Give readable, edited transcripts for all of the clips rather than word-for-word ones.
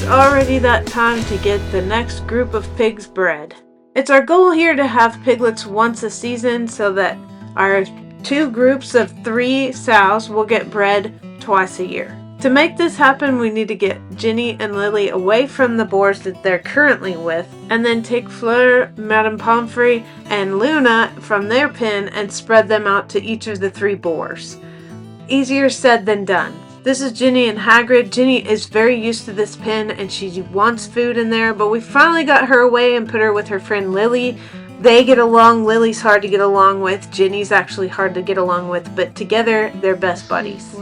already that time to get the next group of pigs bred. It's our goal here to have piglets once a season so that our 2 groups of 3 sows will get bred twice a year. To make this happen, we need to get Ginny and Lily away from the boars that they're currently with, and then take Fleur, Madame Pomfrey, and Luna from their pen and spread them out to each of the 3 boars. Easier said than done. This is Ginny and Hagrid. Ginny is very used to this pen and she wants food in there, but we finally got her away and put her with her friend Lily. They get along. Lily's hard to get along with. Ginny's actually hard to get along with, but together they're best buddies.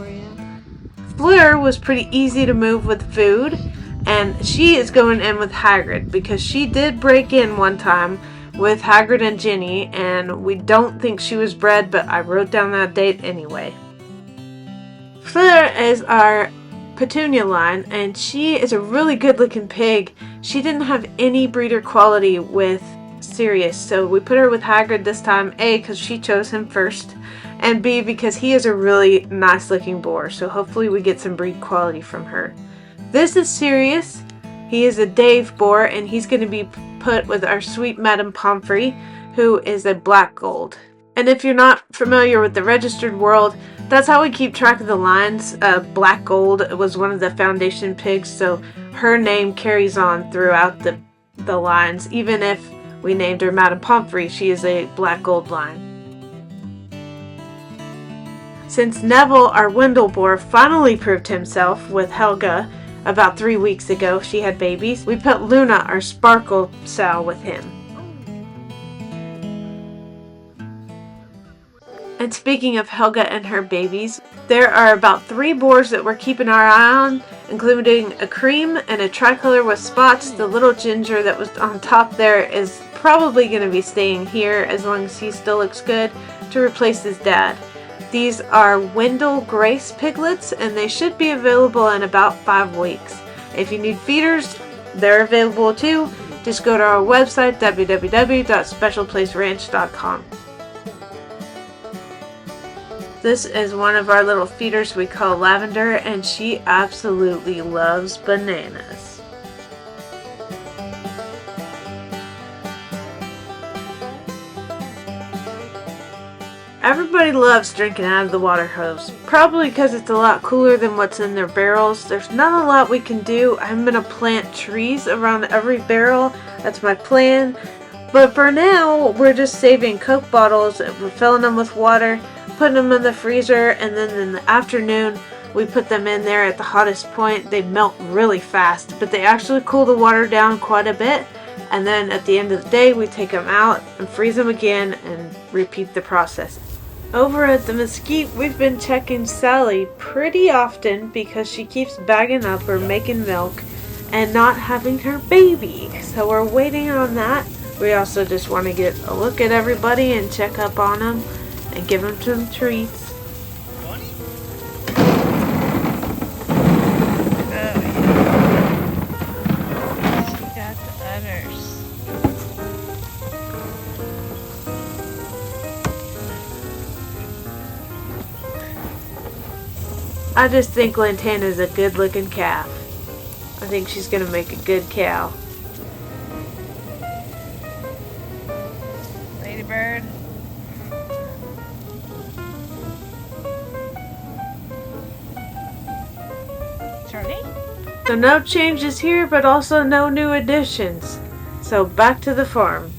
Fleur was pretty easy to move with food, and she is going in with Hagrid because she did break in one time with Hagrid and Ginny, and we don't think she was bred, but I wrote down that date anyway. Fleur is our Petunia line, and she is a really good looking pig. She didn't have any breeder quality with Sirius, so we put her with Hagrid this time, A, because she chose him first, and B, because he is a really nice looking boar, so hopefully we get some breed quality from her. This is Sirius. He is a Dave boar, and he's going to be put with our sweet Madame Pomfrey, who is a black gold. And if you're not familiar with the registered world, that's how we keep track of the lines. Black Gold was one of the foundation pigs, so her name carries on throughout the lines. Even if we named her Madame Pomfrey, she is a Black Gold line. Since Neville, our Wendell boar, finally proved himself with Helga about 3 weeks ago, she had babies, we put Luna, our Sparkle sow, with him. And speaking of Helga and her babies, there are about 3 boars that we're keeping our eye on, including a cream and a tricolor with spots. The little ginger that was on top there is probably going to be staying here as long as he still looks good to replace his dad. These are Wendell Grace piglets, and they should be available in about 5 weeks. If you need feeders, they're available too. Just go to our website, www.specialplaceranch.com. This is one of our little feeders we call Lavender, and she absolutely loves bananas. Everybody loves drinking out of the water hose, probably because it's a lot cooler than what's in their barrels. There's not a lot we can do. I'm going to plant trees around every barrel. That's my plan. But for now, we're just saving Coke bottles. We're filling them with water, putting them in the freezer, and then in the afternoon, we put them in there at the hottest point. They melt really fast, but they actually cool the water down quite a bit. And then at the end of the day, we take them out and freeze them again and repeat the process. Over at the Mesquite, we've been checking Sally pretty often because she keeps bagging up or making milk and not having her baby. So we're waiting on that. We also just want to get a look at everybody and check up on them and give them some treats. I just think Lantana's a good looking calf. I think she's gonna make a good cow. Ladybird. Charlie? So no changes here, but also no new additions. So back to the farm.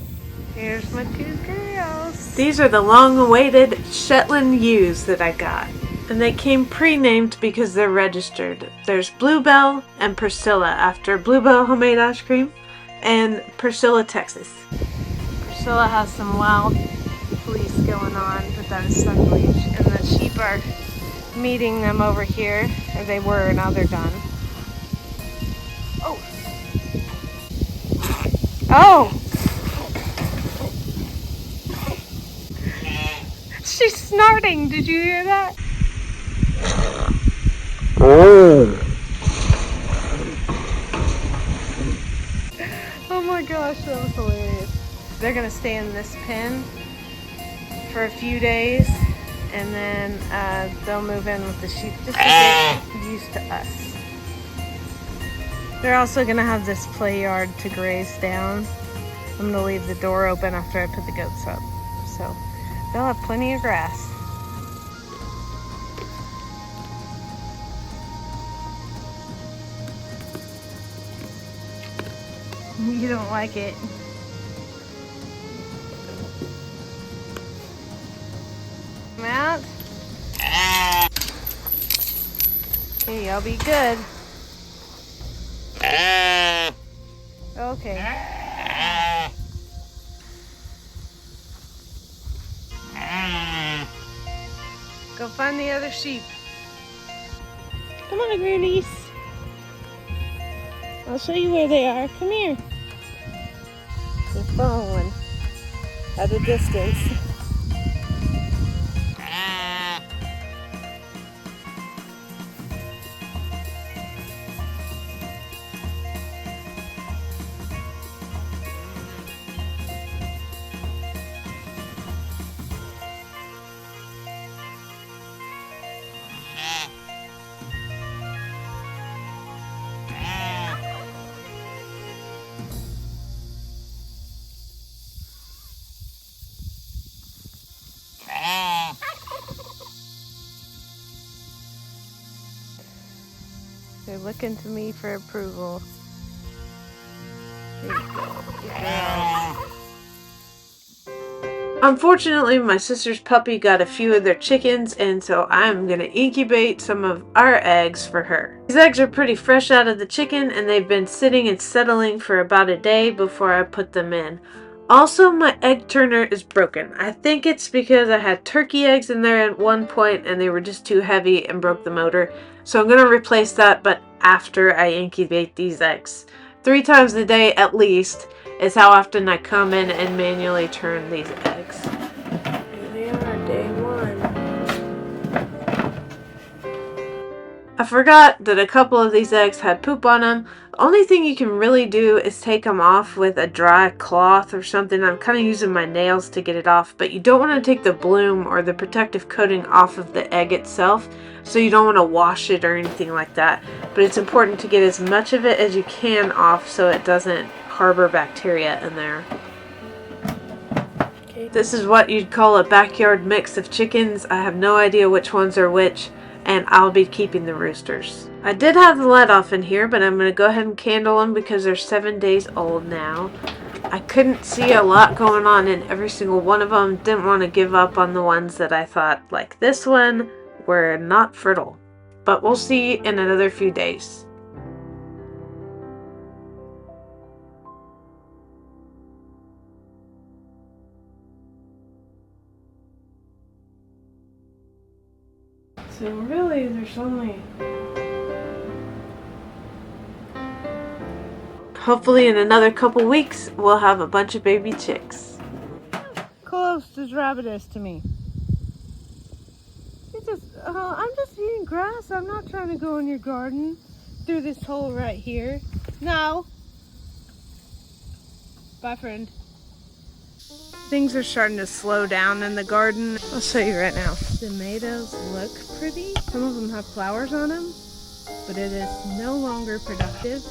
Here's my 2 girls. These are the long-awaited Shetland ewes that I got. And they came pre-named because they're registered. There's Bluebell and Priscilla after Bluebell homemade ice cream and Priscilla, Texas. Priscilla has some wild fleece going on, but that is sun bleach. And the sheep are meeting them over here, or they were, now they're done. Oh! Oh! She's snorting, did you hear that? Oh my gosh, that was hilarious. They're gonna stay in this pen for a few days, and then they'll move in with the sheep just to get used to us. They're also gonna have this play yard to graze down. I'm gonna leave the door open after I put the goats up. So they'll have plenty of grass. You don't like it. Come out. Okay, y'all be good. Okay. Go find the other sheep. Come on, Grudies. I'll show you where they are. Come here. They're following at a distance. They're looking to me for approval. There you go. Good girls. Unfortunately, my sister's puppy got a few of their chickens, and so I'm going to incubate some of our eggs for her. These eggs are pretty fresh out of the chicken, and they've been sitting and settling for about a day before I put them in. Also, my egg turner is broken. I think it's because I had turkey eggs in there at one point and they were just too heavy and broke the motor. So I'm going to replace that, but after I incubate these eggs. 3 times a day at least is how often I come in and manually turn these eggs. Here they are, day 1. I forgot that a couple of these eggs had poop on them. The only thing you can really do is take them off with a dry cloth or something. I'm kind of using my nails to get it off, but you don't want to take the bloom or the protective coating off of the egg itself, so you don't want to wash it or anything like that. But it's important to get as much of it as you can off so it doesn't harbor bacteria in there. Okay. This is what you'd call a backyard mix of chickens. I have no idea which ones are which, and I'll be keeping the roosters. I did have the let off in here, but I'm going to go ahead and candle them because they're 7 days old now. I couldn't see a lot going on in every single one of them. Didn't want to give up on the ones that I thought, like this one, were not fertile. But we'll see in another few days. So really, there's only... Hopefully in another couple weeks, we'll have a bunch of baby chicks. Close as rabbit is to me. It's just, I'm just eating grass. I'm not trying to go in your garden through this hole right here. No. Bye, friend. Things are starting to slow down in the garden. I'll show you right now. Tomatoes look pretty. Some of them have flowers on them, but it is no longer productive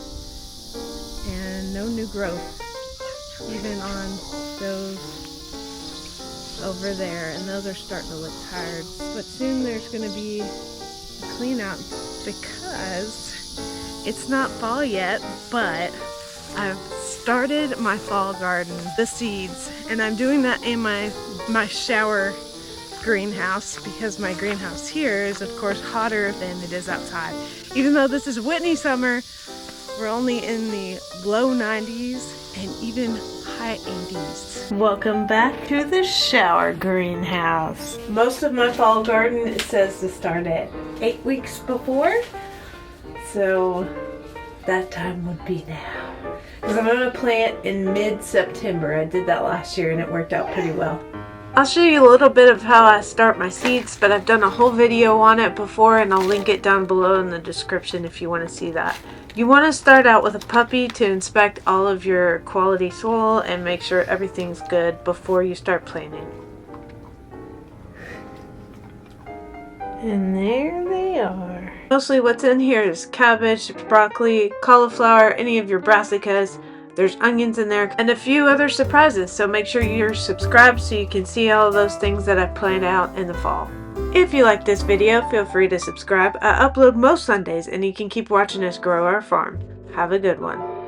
and no new growth, even on those over there, and those are starting to look tired. But soon there's going to be a clean out because it's not fall yet, but I've started my fall garden, the seeds, and I'm doing that in my shower greenhouse because my greenhouse here is of course hotter than it is outside. Even though this is Whitney summer, we're only in the low 90s and even high 80s. Welcome back to the shower greenhouse. Most of my fall garden, it says to start at 8 weeks before, so that time would be now. Because I'm going to plant in mid-September. I did that last year and it worked out pretty well. I'll show you a little bit of how I start my seeds, but I've done a whole video on it before and I'll link it down below in the description if you want to see that. You want to start out with a puppy to inspect all of your quality soil and make sure everything's good before you start planting. And there they are. Mostly what's in here is cabbage, broccoli, cauliflower, any of your brassicas. There's onions in there and a few other surprises, so make sure you're subscribed so you can see all of those things that I've planned out in the fall. If you like this video, feel free to subscribe. I upload most Sundays and you can keep watching us grow our farm. Have a good one.